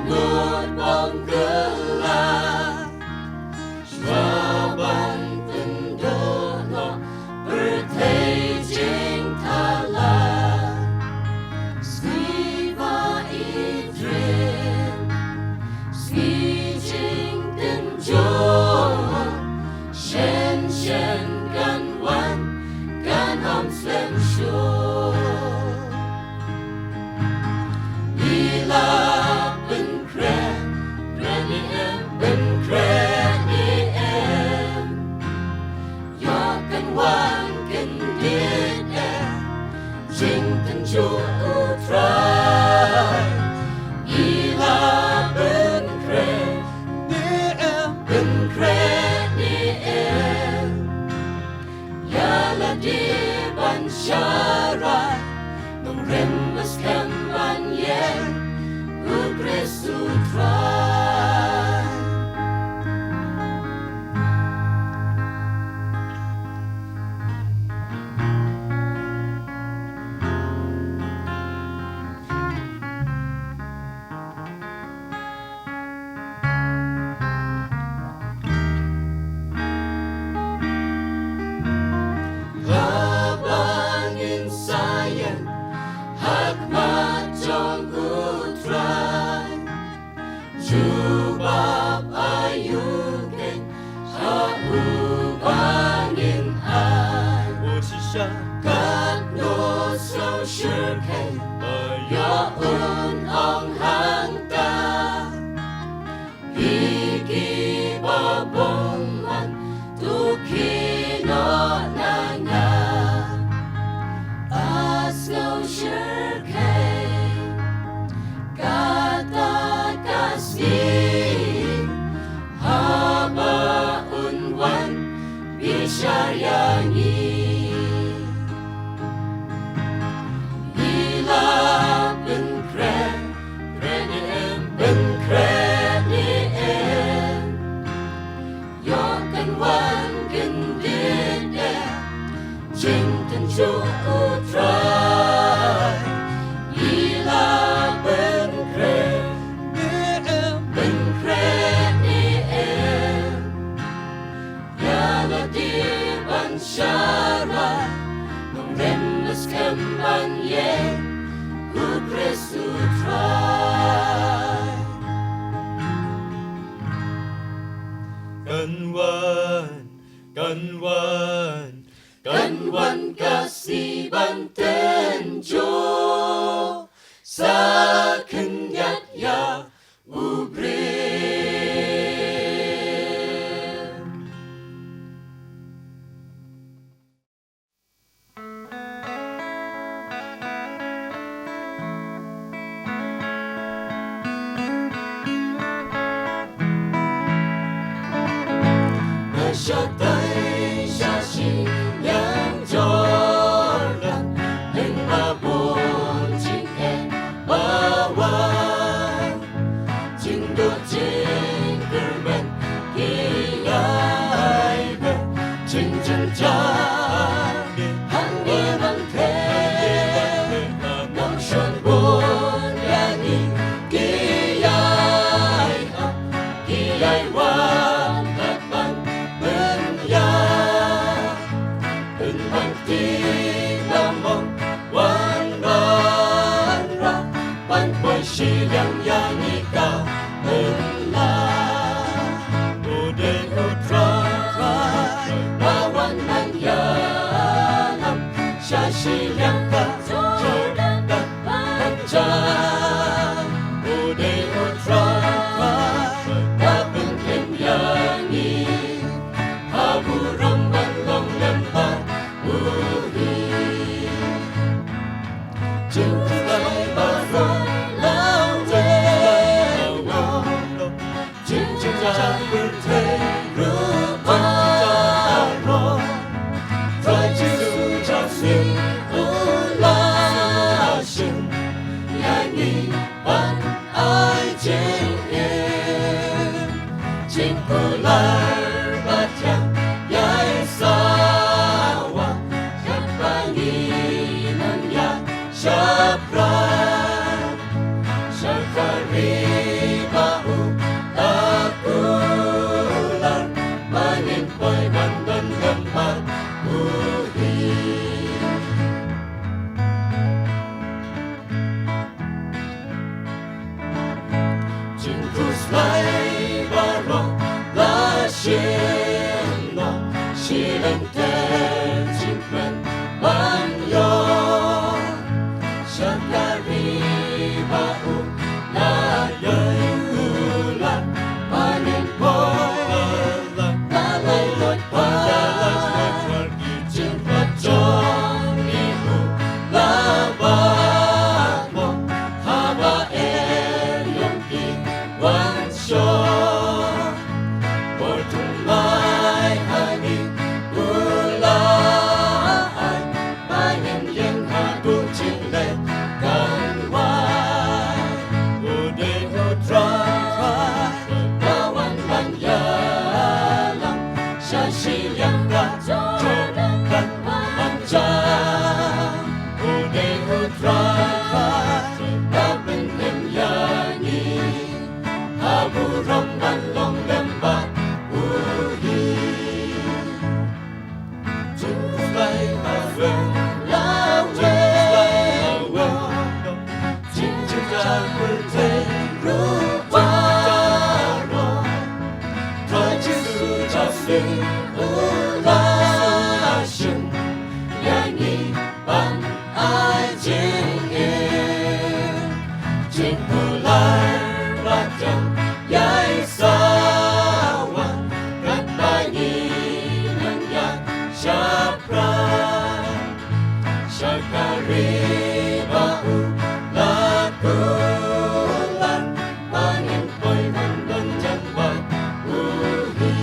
Nut Bonggela Schwaban Tendono Bertejing Tala Sviva Idrin Svijing Tenjo Shen Shen Gan Wan Gan Om Slem Shore Lila Ben Kre Granny Em Ben Granny Em Yakan Wan Kan Did Em Jing Tan Chu Utrai Lila Ben Kre Ben Granny Em Yala Di Ban Sharai Nung Remas Kamban Yen Ukresu Trai Labangin Sayen Hakmat Jong Utrai Jubab Ayuken Haubangin Ai Kat No So Shirken Yaun Ong Hang Ta Hiki Babong Man Tukino Nanga Aslo Shirken Kata Khasi Haba Unwan Bisharyangi Lila Ben Kre Granny Em Ben Granny Em Yakan Wan Kan Did Em Jing Tan Chu Utrai Lila Ben Kre Ben Granny Em Yala Di Ban Sharai Nung Remas Kamban Yen Ukresu Trai Kan wan Khasi Ban Tenjo Sa Kenyat Ya Ubrim Nashatay Shashi Yang Jordan Heng Babon Jing En Bawan Jing Do Jing Kermen Giyai Be Jing Jing Jang Hang Ni Mang Te Nang Shon Bon Yani Giyai Giyai Wan Tat Ban Ben Ya Ben Ban Ti Lamong Wan Ban Ra Ban Poi Shi Liang Ya Ni Ka Ben La Ude Utrai Lawan Man Ya Lam Sha Shi Liang Ka Jordan Ban Jan Ude Utrai Ben Kem Ya Ni Haburam Ban Long Lembar Uhi Jing Lai Baro Lao Te Lo Jing Jing Jang Berte Ruparo Trai Jisu Jasin Ula Shin Yani Ban Ai Jing In Jing Ular Batang Yai Sawa Shapanginan Ya Shapran Shakari slay baro la shino silente chimpen banyo shakari bau la yulan panin boy la lay loi pa chimpa chong ihu la ba mo haba el yong ki wan sho por tu mai hani ulai panin yen ha du chin le kan wai ude hu try lawan ban ya lam shashi yang ra jordan kan man cha ude hu try dapen em ya ni abu ram ban long lem ba uhi just like my friend la we chim chim cha quân thế ru ba ro thôi chứ su cho sinh u la shin ya ni ban ai jin in jin hu lai ba chang yai sa wa kat ba ni nan ya sha pra shakari ba u la ku lan panin poi man don chan ba u hi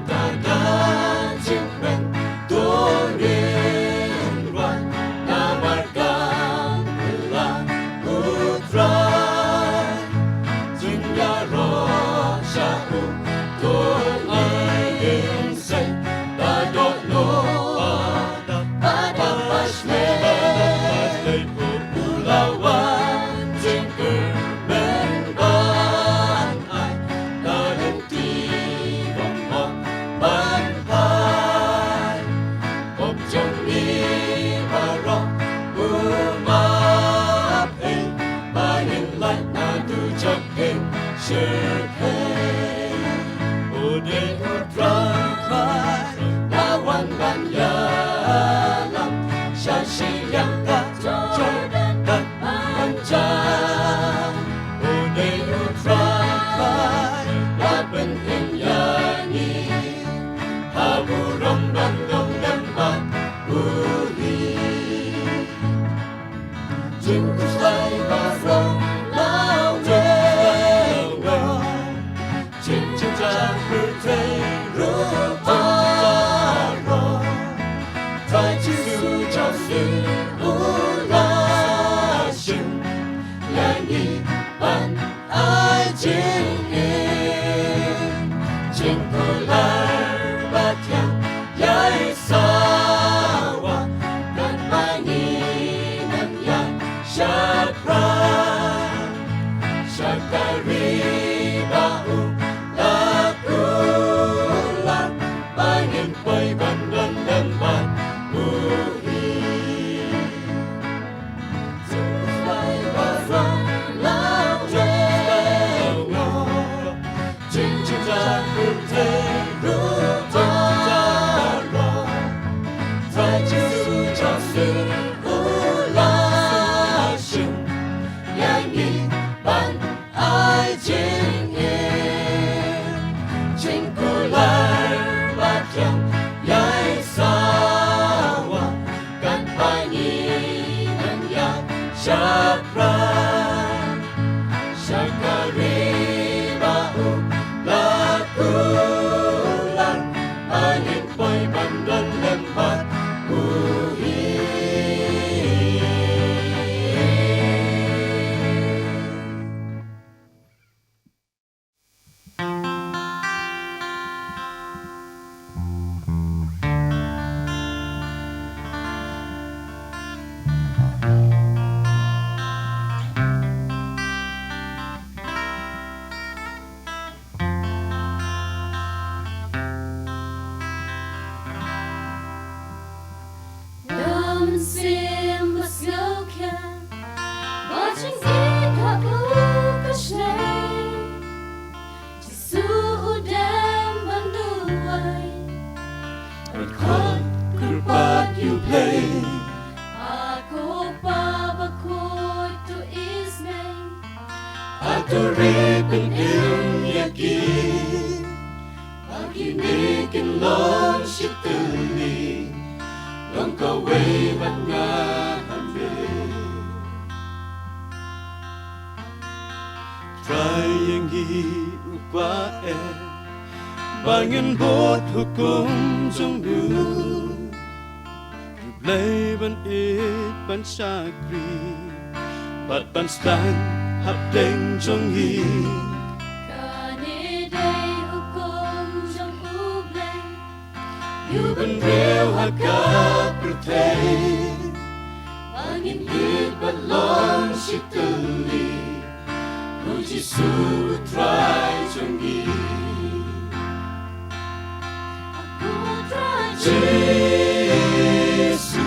ta da chim ben do rin wan na markan la utrai jin ya ro sha u do ai in say ta do no pa da pas le ulawan jin ker ben ban ai ta den ti bom bom ban pai op trong ni ba ro u ma pe ba yin lai na du chak ken shir ke o de u try la wan ban ya lam sha shi yang ka jordan kan man cha o de u try la ben in ya ni abu ram ban dong lem ban u hi jin ku slay ba from lao de wo chin chin cha pu te ru ba ro try to do just u la shin ya ni ban ai jin in jin ku lai ba tiang yai sa wa kan ba ni nan ya sha pra shakari ba u la ku lan ba nin poi ban don lem ban u hi just like ba from lao de wo chin chin cha pu te ru ba ro try to do just u la shin ya ni ban ai jin in jin ku lai ba chang yai sa wa kat ba ni nan ya sha pra shakari ba u la ku lan panin poi ban don lem ban u hi Kinikin lon si tuli Long kaway bat nga hambe Trying hiu qua Bangin bot hukum trong nu Lấy ban ít ban sakri Bat ban stan hấp đen trong hi You been real haka pertay Bangin hit but long si tuli No Jisu try chongi Aku try Jisu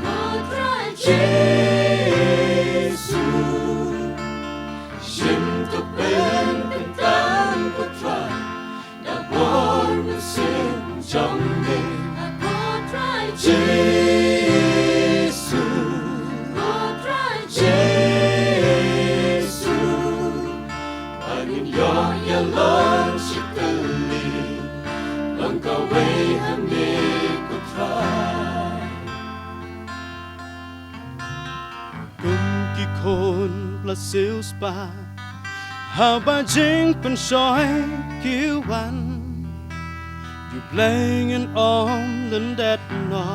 Aku try Jisu Shim to ben pentan ko try Da bor musim trong đêm Aku try Giêsu Aku try Giêsu Bangin yo ya lon si tuli Long kaway hande ko try Kum ki khôn là siêu spa How ba jing pen soi kiêu văn You playing an om den that no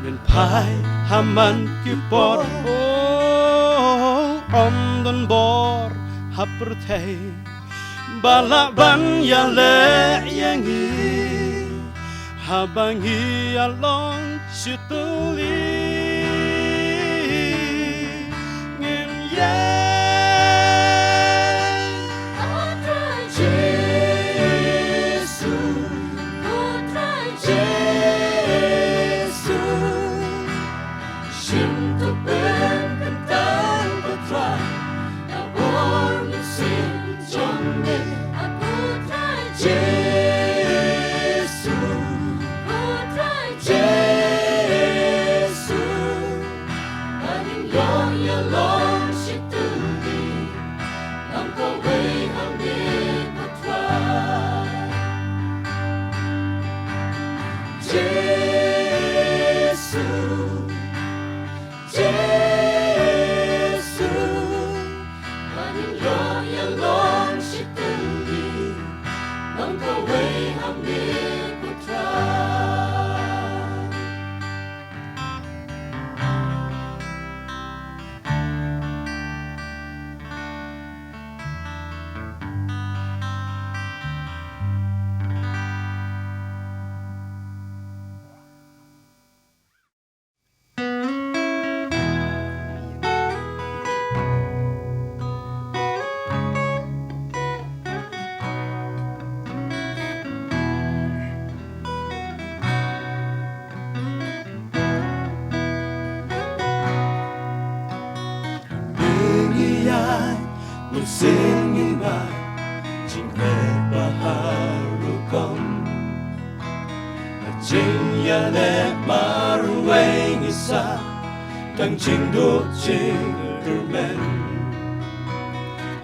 Min pai haman ki bor Oh om den bor happer thei Bala ban ya le yang hi Habang hi along situli Ngin yeah Singing by Jingret Baharukom Jinya le Marueng isa Kang Jingdo Jingermen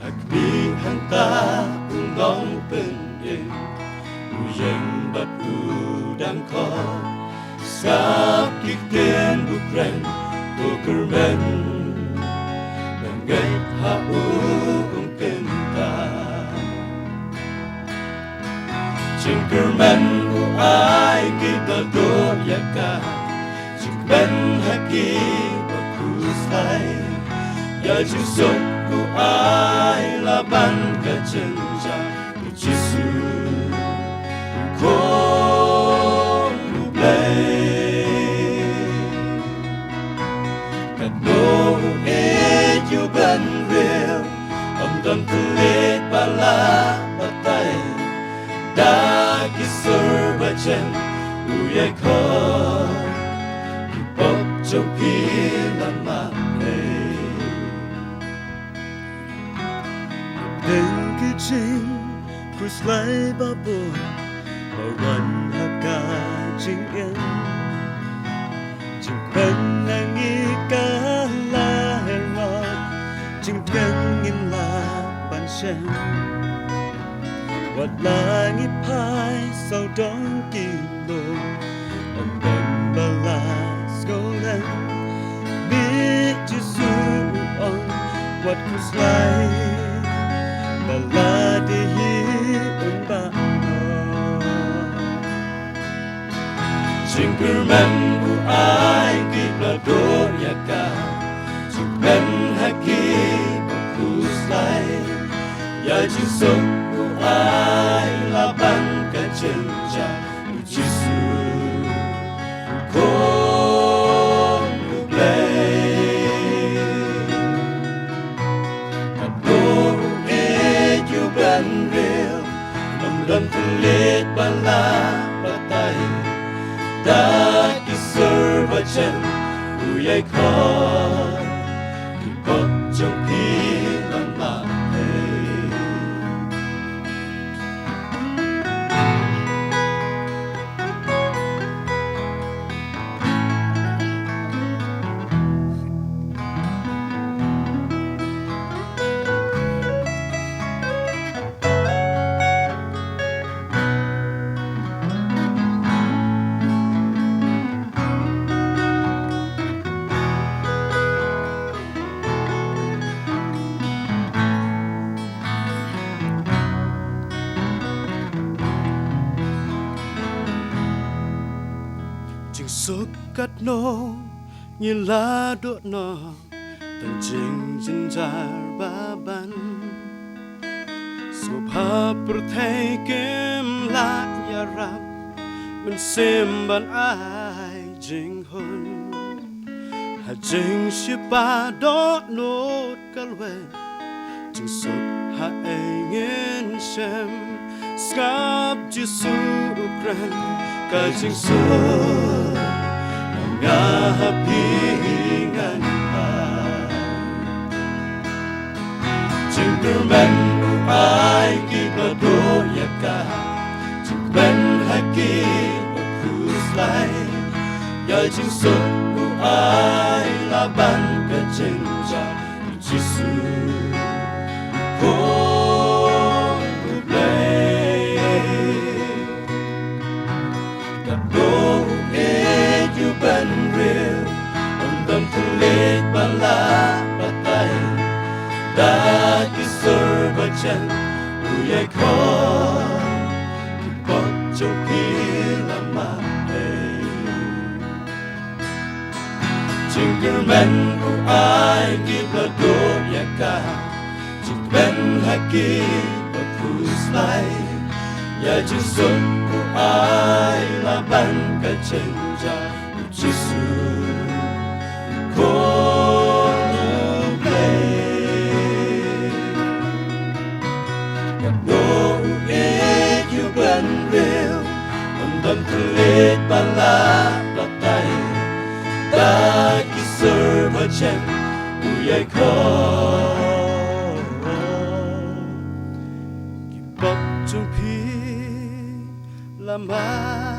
Agbi hanta Undong Penin Uyeng Bat Udang Ko Skap Kikten Bukren Bukermen Nangay Haugong Kenta Jingermen Uay Kita Doyaka Jingben Haki Bakusay Ya Jusok Uay Laban Kajenja Ujisu Kong Ublay Kadno Uit Yuban Real Om Tulit Bala Batay Dagi Surbachen Uyay Ko Kipok Trong Pilang Mapay Đừng cứ chinh Kus lấy ba bồi Mà rắn hạ ca chính yên Chừng bên nàng nghi ca la hề rọt Chừng cân nhìn là bàn xem Vật là nghi phai sau đó kim lô ông đêm bà là skolan biết Giêsu ông vật kus lai bà là đi hi ông bà Chính cử men của ai kịp là đô ya ca Chính men ha kịp bằng kus lai ya chính sống của ai là ban cả chân cha của Giêsu con được lấy cả đô e yêu bên rêu nằm đâm thân lết ban la ba tay đã kí sơ và chân của ai khó thì có trong khi làm mà Suốt cắt nô như lá đỗ nọ tận trình chân jar ba ban Subha perthai kem la ya rap mình xem ban ai jing hon ha jing shipa đỗ nốt kalwe chừng suốt ha ngên xem skap Giêsu Ukraine cả chừng suốt ngã pingan chừng cử men của ai kịp là đô ya ca chừng men hay kịp là kus lai ya chừng sống của ai là ban cả chân cha của Giêsu con được lấy cả đô e yêu bên rêu ông tâm thương lết ban la ba tay đã kí sơ và chân của ai khó thì có trong kia làm mà chừng cử men của ai kịp là đô ya ca chừng men hay kịp là kus lai ya chừng sống của ai là ban cả chân cha của Giêsu con được lấy cả đô e yêu bên rêu ông tâm thương lết ban la ba tay đã kí sơ và chân của ai khó kịp bọc trong phi làm ai